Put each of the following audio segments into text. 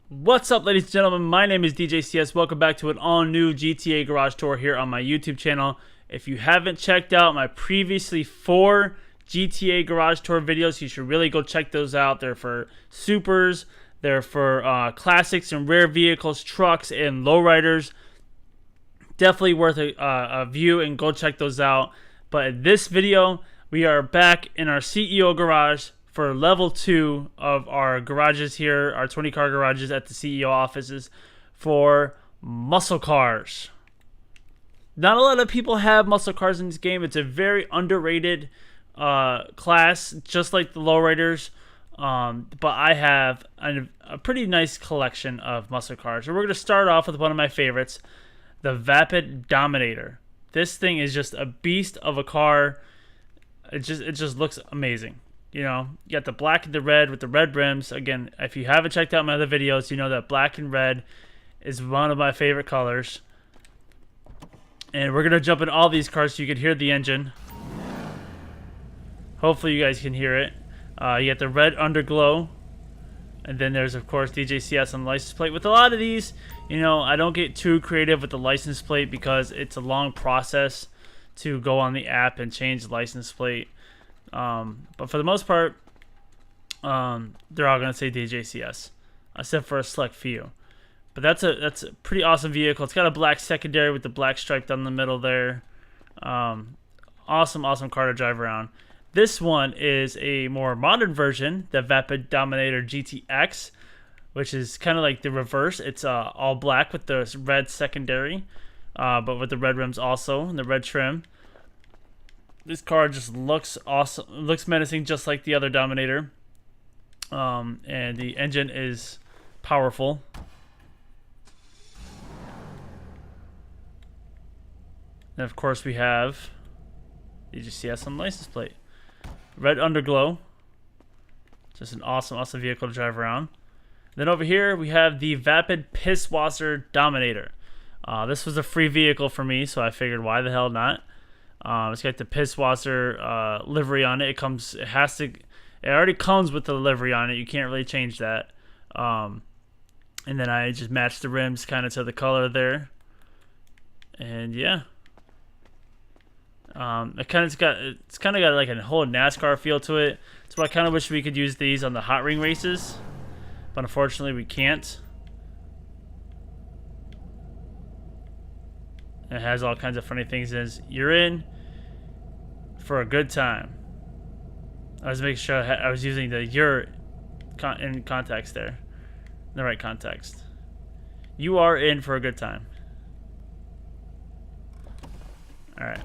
What's up, ladies and gentlemen? My name is DJCS. Welcome back to an all-new GTA Garage Tour here on my YouTube channel. If you haven't checked out my previously 4 GTA Garage Tour videos, you should really go check those out. They're for supers, they're for classics and rare vehicles, trucks, and lowriders. Definitely worth a view, and go check those out. But in this video, we are back in our CEO garage for level 2 of our garages here, our 20 car garages at the CEO offices for muscle cars. Not a lot of people have muscle cars in this game. It's a very underrated class, just like the lowriders. But I have a pretty nice collection of muscle cars. So we're going to start off with one of my favorites, the Vapid Dominator. This thing is just a beast of a car. It just looks amazing. You know, you got the black and the red with the red rims. Again, if you haven't checked out my other videos, you know that black and red is one of my favorite colors. And we're going to jump in all these cars so you can hear the engine. Hopefully you guys can hear it. You got the red underglow. And then there's, of course, DJCS on the license plate. With a lot of these, you know, I don't get too creative with the license plate because it's a long process to go on the app and change the license plate. But for the most part, they're all going to say DJCS, except for a select few. But that's a pretty awesome vehicle. It's got a black secondary with the black stripe down the middle there. Awesome car to drive around. This one is a more modern version, the Vapid Dominator GTX, which is kind of like the reverse. It's all black with the red secondary, but with the red rims also and the red trim. This car just looks awesome, looks menacing, just like the other Dominator. And the engine is powerful. And of course, we have DJCS on the license plate. Red underglow. Just an awesome vehicle to drive around. Then over here, we have the Vapid Pisswasser Dominator. This was a free vehicle for me, so I figured, why the hell not? It's got the Pisswasser livery on it. It already comes with the livery on it. You can't really change that. And then I just matched the rims kind of to the color there. And yeah. It's kind of got like a whole NASCAR feel to it. So I kind of wish we could use these on the hot ring races, but unfortunately we can't. It has all kinds of funny things. You're in for a good time. I was making sure I was using the "you're" in context there, in the right context. You are in for a good time. All right.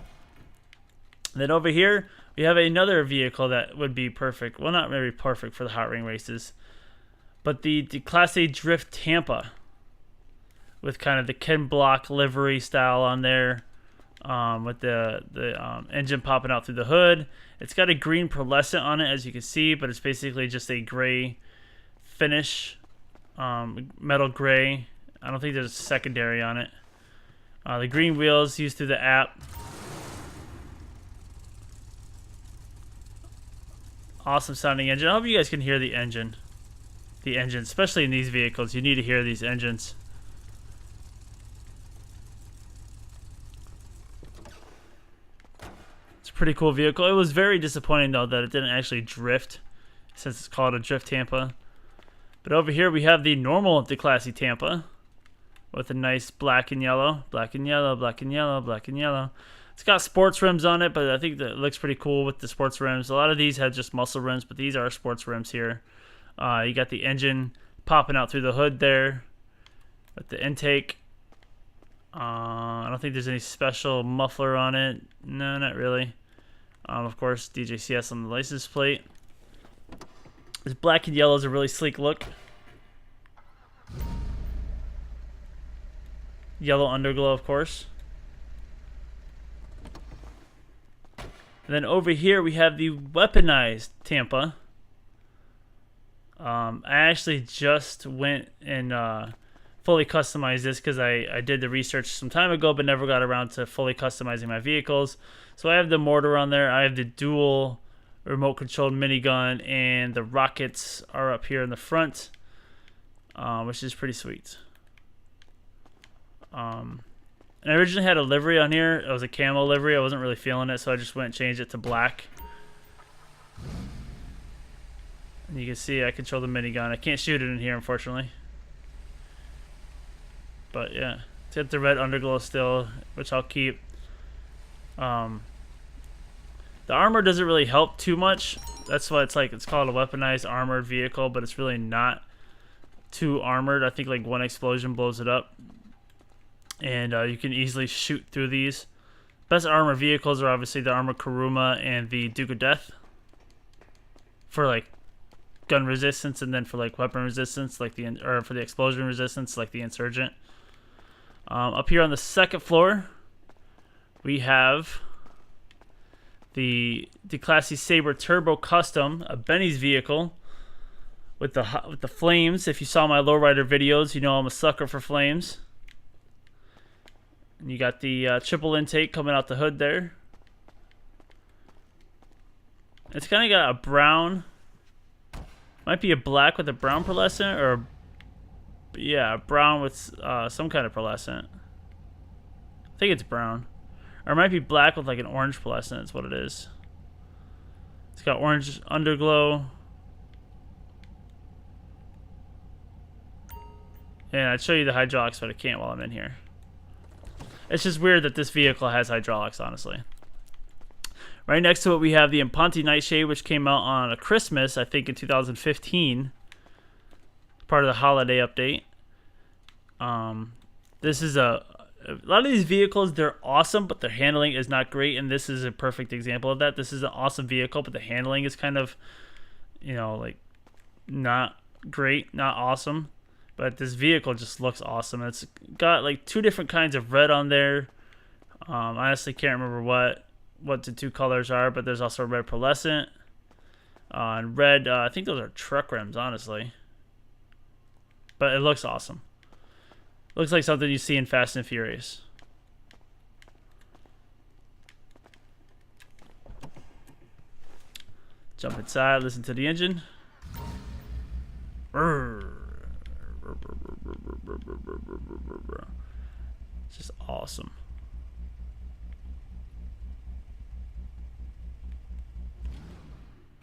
Then over here, we have another vehicle that would be perfect. Well, not very perfect for the hot ring races, but the Class A Drift Tampa with kind of the Ken Block livery style on there, with the engine popping out through the hood. It's got a green pearlescent on it, as you can see, but it's basically just a gray finish, metal gray. I don't think there's a secondary on it. The green wheels used through the app. Awesome sounding engine. I hope you guys can hear the engine. The engine, especially in these vehicles, you need to hear these engines. It's a pretty cool vehicle. It was very disappointing though that it didn't actually drift, since it's called a Drift Tampa. But over here we have the normal, the classy Tampa, with a nice black and yellow, black and yellow, black and yellow, black and yellow. It's got sports rims on it, but I think that it looks pretty cool with the sports rims. A lot of these have just muscle rims, but these are sports rims here. You got the engine popping out through the hood there with the intake. I don't think there's any special muffler on it. No, not really. Of course, DJCS on the license plate. This black and yellow is a really sleek look. Yellow underglow, of course. And then over here we have the weaponized Tampa. I actually just went and fully customized this because I did the research some time ago, but never got around to fully customizing my vehicles. So I have the mortar on there. I have the dual remote controlled minigun, and the rockets are up here in the front. which is pretty sweet. And I originally had a livery on here. It was a camo livery. I wasn't really feeling it, so I just went and changed it to black. And you can see I control the minigun. I can't shoot it in here, unfortunately. But yeah, it's got the red underglow still, which I'll keep. The armor doesn't really help too much. That's why it's called a weaponized armored vehicle, but it's really not too armored. I think like one explosion blows it up. And you can easily shoot through these. Best armored vehicles are obviously the Armored Kuruma and the Duke of Death. For like gun resistance, and then for like weapon resistance, like for the explosion resistance, like the Insurgent. Up here on the second floor, we have the Classy Saber Turbo Custom, a Benny's vehicle with the flames. If you saw my lowrider videos, you know I'm a sucker for flames. And you got the triple intake coming out the hood there. It's kind of got a brown, might be a black with a brown pearlescent, or yeah, brown with some kind of pearlescent. I think it's brown. Or it might be black with like an orange pearlescent, that's what it is. It's got orange underglow. And I'd show you the hydraulics, but I can't while I'm in here. It's just weird that this vehicle has hydraulics, honestly. Right next to it, we have the Imponte Nightshade, which came out on a Christmas, I think in 2015. Part of the holiday update. This is a lot of these vehicles, they're awesome, but their handling is not great, and this is a perfect example of that. This is an awesome vehicle, but the handling is kind of, you know, like not great, not awesome. But this vehicle just looks awesome. It's got like two different kinds of red on there. I honestly can't remember what the two colors are, but there's also red pearlescent. And red, I think those are truck rims, honestly. But it looks awesome. Looks like something you see in Fast and Furious. Jump inside, listen to the engine. It's just awesome.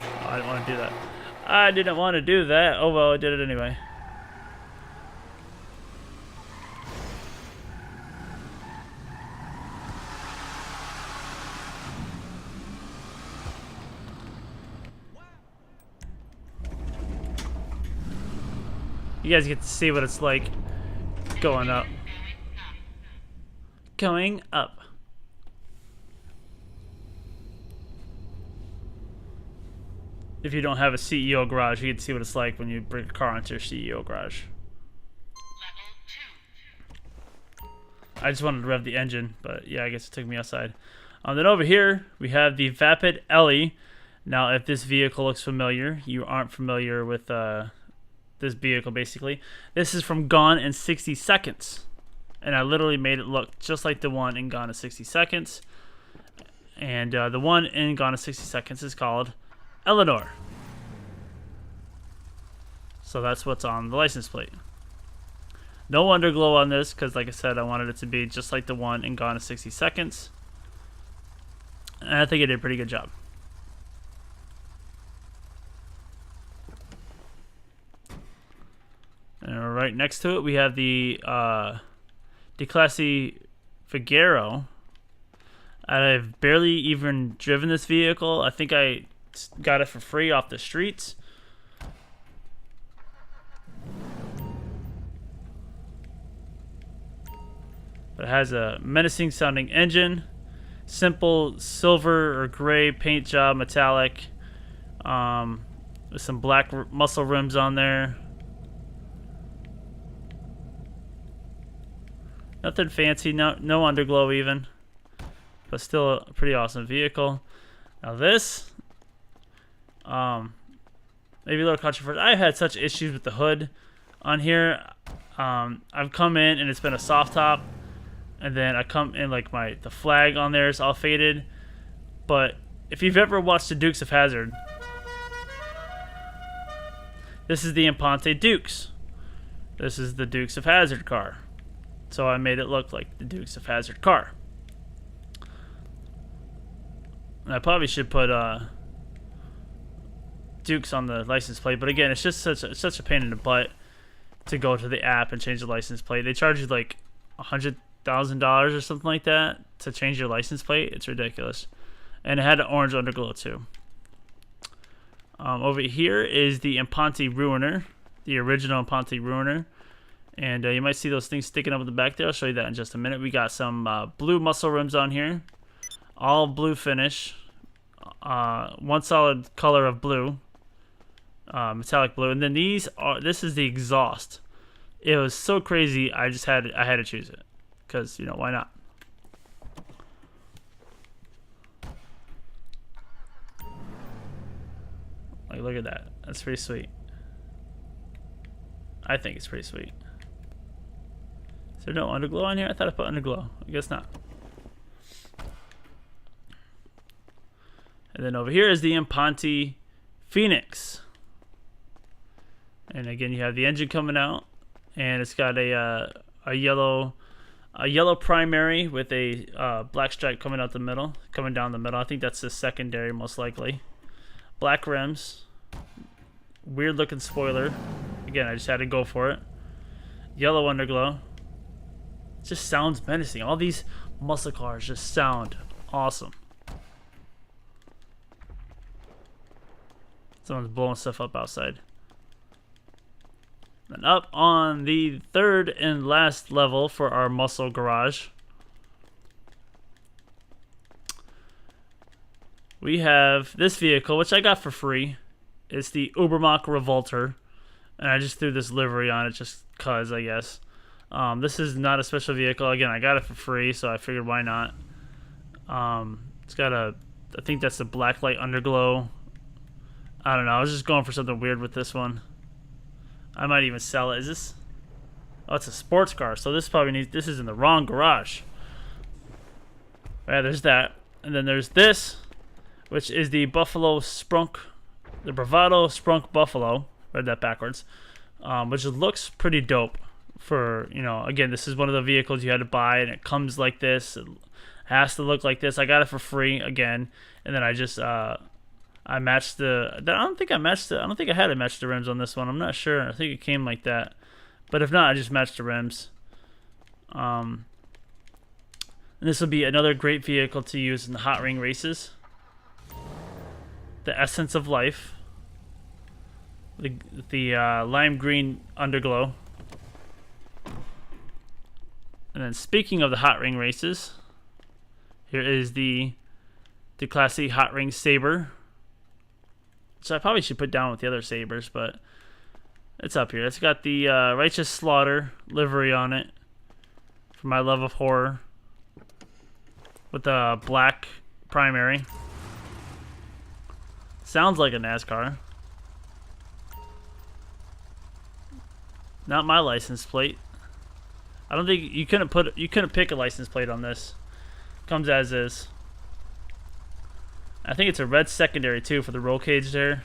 Oh, I didn't want to do that. I didn't want to do that. Oh well, I did it anyway. You guys get to see what it's like going up. Going up. If you don't have a CEO garage, you get to see what it's like when you bring a car into your CEO garage. I just wanted to rev the engine, but yeah, I guess it took me outside. Then over here, we have the Vapid Ellie. Now, if this vehicle looks familiar, you aren't familiar with this vehicle, basically. This is from Gone in 60 Seconds. And I literally made it look just like the one in Gone in 60 Seconds. And the one in Gone in 60 Seconds is called Eleanor. So that's what's on the license plate. No underglow on this, because like I said, I wanted it to be just like the one in Gone in 60 Seconds. And I think it did a pretty good job. And right next to it, we have the Classy Figaro. I've barely even driven this vehicle. I think I got it for free off the streets. But it has a menacing sounding engine, simple silver or gray paint job, metallic, with some black muscle rims on there. Nothing fancy, no underglow even, but still a pretty awesome vehicle. Now this, maybe a little controversial. I had such issues with the hood on here. I've come in and it's been a soft top, and then I come in like the flag on there is all faded. But if you've ever watched the Dukes of Hazzard, this is the Imponte Dukes. This is the Dukes of Hazzard car. So I made it look like the Dukes of Hazzard car. And I probably should put Dukes on the license plate, but again, it's just such a pain in the butt to go to the app and change the license plate. They charge you like $100,000 or something like that to change your license plate. It's ridiculous. And it had an orange underglow too. Over here is the Imponte Ruiner, the original Imponte Ruiner. And you might see those things sticking up in the back there. I'll show you that in just a minute. We got some blue muscle rims on here. All blue finish. One solid color of blue. Metallic blue. And then this is the exhaust. It was so crazy, I had to choose it. Because, you know, why not? Like, look at that. That's pretty sweet. I think it's pretty sweet. Is there no underglow on here? I thought I put underglow. I guess not. And then over here is the Imponte Phoenix. And again, you have the engine coming out, and it's got a yellow primary with a black stripe coming down the middle. I think that's the secondary, most likely. Black rims, weird looking spoiler. Again, I just had to go for it. Yellow underglow. It just sounds menacing. All these muscle cars just sound awesome. Someone's blowing stuff up outside. And up on the third and last level for our muscle garage, we have this vehicle, which I got for free. It's the Ubermacht Revolter. And I just threw this livery on it just cause, I guess. This is not a special vehicle. Again, I got it for free, so I figured why not. It's got I think that's the black light underglow. I don't know. I was just going for something weird with this one. I might even sell it. Is this? Oh, it's a sports car. So this is in the wrong garage. Yeah, there's that. And then there's this, which is the Buffalo Sprunk, the Bravado Sprunk Buffalo. Read that backwards. Which looks pretty dope. For, you know, again, this is one of the vehicles you had to buy, and it comes like this. It has to look like this. I got it for free again, and then I just I matched the. I don't think I had to match the rims on this one. I'm not sure. I think it came like that, but if not, I just matched the rims. And this will be another great vehicle to use in the hot ring races. The Essence of Life. The lime green underglow. And then speaking of the hot ring races, here is the classy hot ring Saber. So I probably should put down with the other Sabers, but it's up here. It's got the Righteous Slaughter livery on it for my love of horror with the black primary. Sounds like a NASCAR. Not my license plate. I don't think you couldn't pick a license plate on this. Comes as is. I think it's a red secondary too for the roll cage there.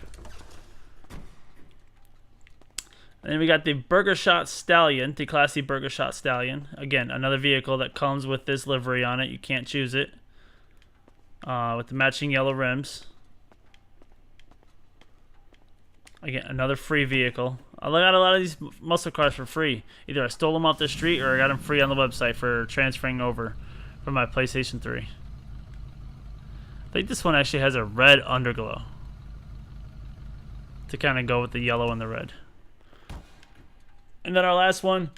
And then we got the Burger Shot Stallion, the classy Burger Shot Stallion. Again, another vehicle that comes with this livery on it. You can't choose it. With the matching yellow rims. Again, another free vehicle. I got a lot of these muscle cars for free. Either I stole them off the street or I got them free on the website for transferring over from my PlayStation 3. I think this one actually has a red underglow to kind of go with the yellow and the red. And then our last one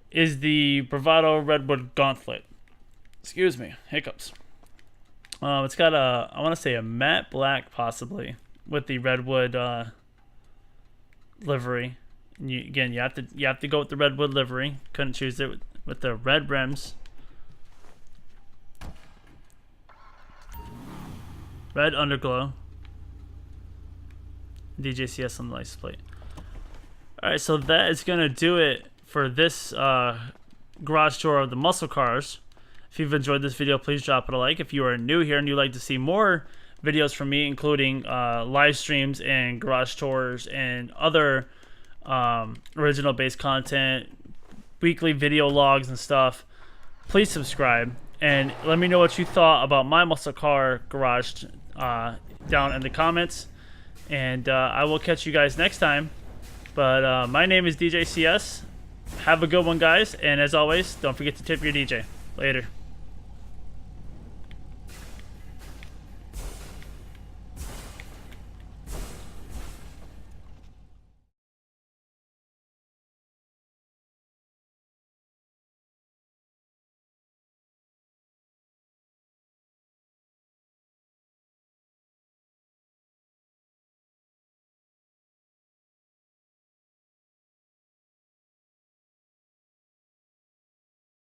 is the Bravado Redwood Gauntlet. Excuse me, hiccups. It's got I want to say a matte black possibly with the Redwood livery. And you have to go with the Redwood livery. Couldn't choose it with the red rims. Red underglow. DJCS on the license plate. Alright, so that is going to do it for this garage tour of the muscle cars. If you've enjoyed this video, please drop it a like. If you are new here and you'd like to see more videos from me, including live streams and garage tours and other original based content, weekly video logs and stuff, please subscribe and let me know what you thought about my muscle car garage down in the comments. And I will catch you guys next time. But my name is DJ CS. Have a good one, guys. And as always, don't forget to tip your DJ. Later.